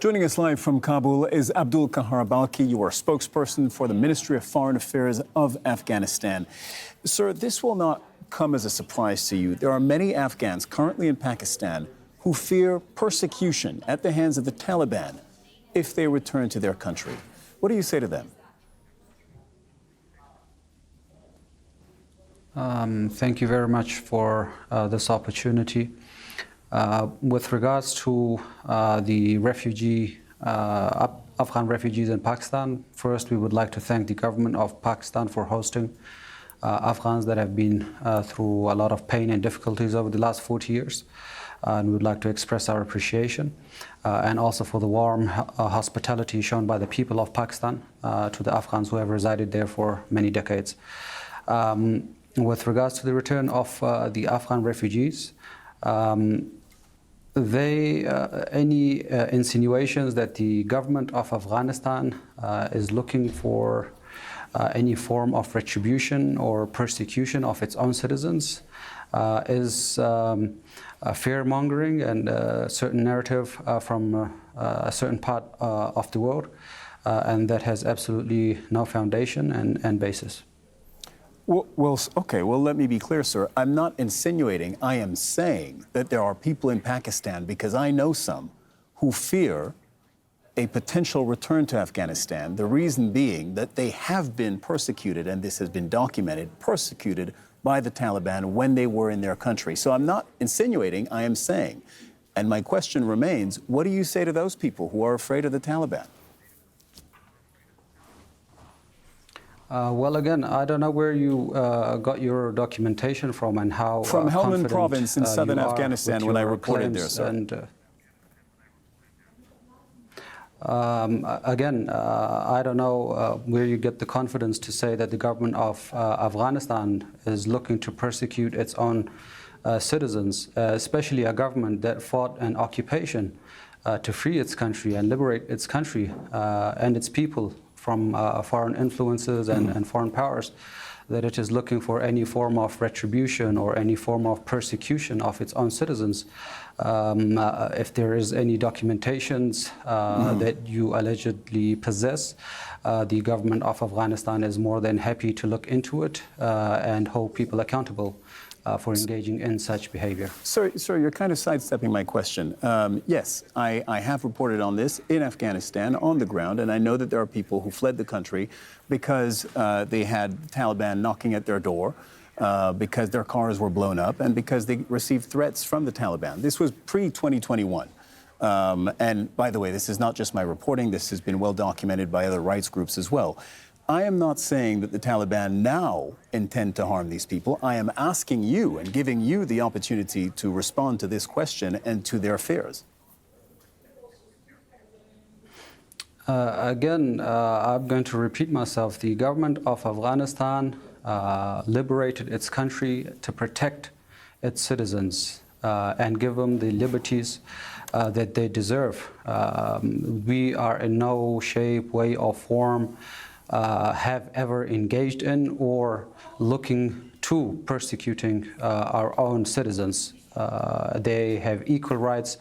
Joining us live from Kabul is Abdul Kahar Balki. You are spokesperson for the Ministry of Foreign Affairs of Afghanistan. Sir, this will not come as a surprise to you. There are many Afghans currently in Pakistan who fear persecution at the hands of the Taliban if they return to their country. What do you say to them? Thank you very much for this opportunity. With regards to the Afghan refugees in Pakistan, first we would like to thank the government of Pakistan for hosting Afghans that have been through a lot of pain and difficulties over the last 40 years. And we would like to express our appreciation and also for the warm hospitality shown by the people of Pakistan to the Afghans who have resided there for many decades. With regards to the return of the Afghan refugees, any insinuations that the government of Afghanistan is looking for any form of retribution or persecution of its own citizens is fear-mongering and a certain narrative from a certain part of the world, and that has absolutely no foundation and basis. Okay, let me be clear, sir. I'm not insinuating, I am saying that there are people in Pakistan, because I know some, who fear a potential return to Afghanistan, the reason being that they have been persecuted, and this has been documented, persecuted by the Taliban when they were in their country. So I'm not insinuating, I am saying. And my question remains, what do you say to those people who are afraid of the Taliban? Well, again, I don't know where you got your documentation from and how from Helmand province in southern Afghanistan when I reported there, sir. And, again, I don't know where you get the confidence to say that the government of Afghanistan is looking to persecute its own citizens, especially a government that fought an occupation to free its country and liberate its country and its people from foreign influences and foreign powers, that it is looking for any form of retribution or any form of persecution of its own citizens. If there is any documentations that you allegedly possess, the government of Afghanistan is more than happy to look into it and hold people accountable for engaging in such behavior. Sir, you're kind of sidestepping my question. Yes, I have reported on this in Afghanistan on the ground, and I know that there are people who fled the country because they had Taliban knocking at their door, because their cars were blown up, and because they received threats from the Taliban. This was pre-2021. And by the way, this is not just my reporting. This has been well documented by other rights groups as well. I am not saying that the Taliban now intend to harm these people. I am asking you and giving you the opportunity to respond to this question and to their fears. Again, I'm going to repeat myself. The government of Afghanistan liberated its country to protect its citizens and give them the liberties that they deserve. We are in no shape, way, or form have ever engaged in or looking to persecuting our own citizens. They have equal rights.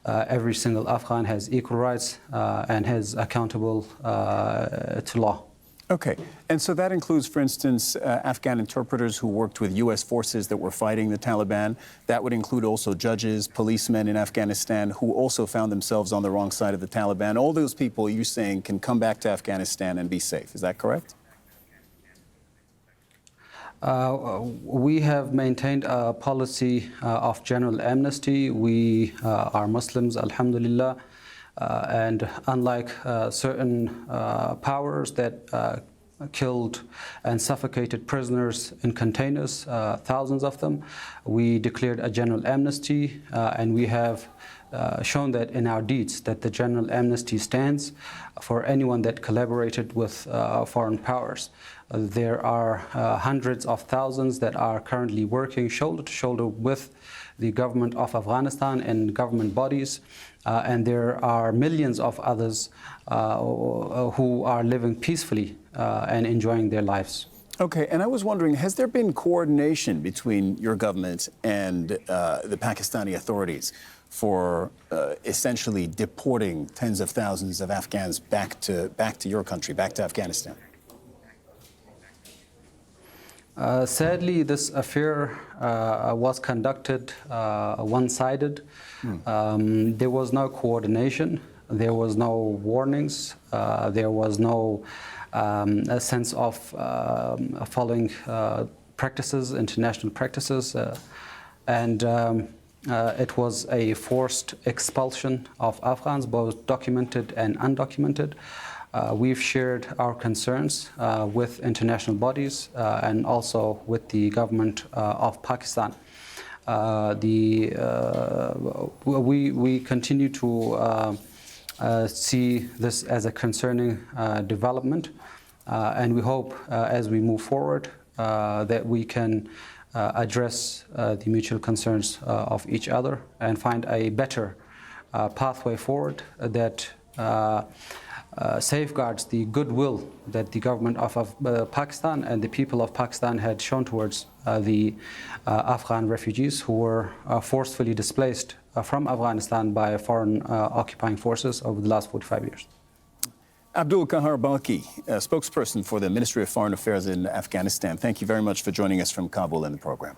Every single Afghan has equal rights and is accountable to law. Okay, and so that includes, for instance, Afghan interpreters who worked with U.S. forces that were fighting the Taliban. That would include also judges, policemen in Afghanistan who also found themselves on the wrong side of the Taliban. All those people, you're saying, can come back to Afghanistan and be safe. Is that correct? We have maintained a policy of general amnesty. We are Muslims, alhamdulillah. And unlike certain powers that killed and suffocated prisoners in containers, thousands of them, we declared a general amnesty, and we have shown that in our deeds, that the general amnesty stands for anyone that collaborated with foreign powers. There are hundreds of thousands that are currently working shoulder to shoulder with the government of Afghanistan and government bodies, and there are millions of others who are living peacefully and enjoying their lives. Okay, and I was wondering, has there been coordination between your government and the Pakistani authorities for essentially deporting tens of thousands of Afghans back to your country, back to Afghanistan? Sadly, this affair was conducted one-sided. There was no coordination. There was no warnings. There was no a sense of following practices, international practices, and it was a forced expulsion of Afghans, both documented and undocumented. We've shared our concerns with international bodies and also with the government of Pakistan. We continue to see this as a concerning development, and we hope as we move forward that we can address the mutual concerns of each other and find a better pathway forward that safeguards the goodwill that the government of Pakistan and the people of Pakistan had shown towards the Afghan refugees who were forcefully displaced from Afghanistan by foreign occupying forces over the last 45 years. Abdul Kahar Balki, spokesperson for the Ministry of Foreign Affairs in Afghanistan, thank you very much for joining us from Kabul in the program.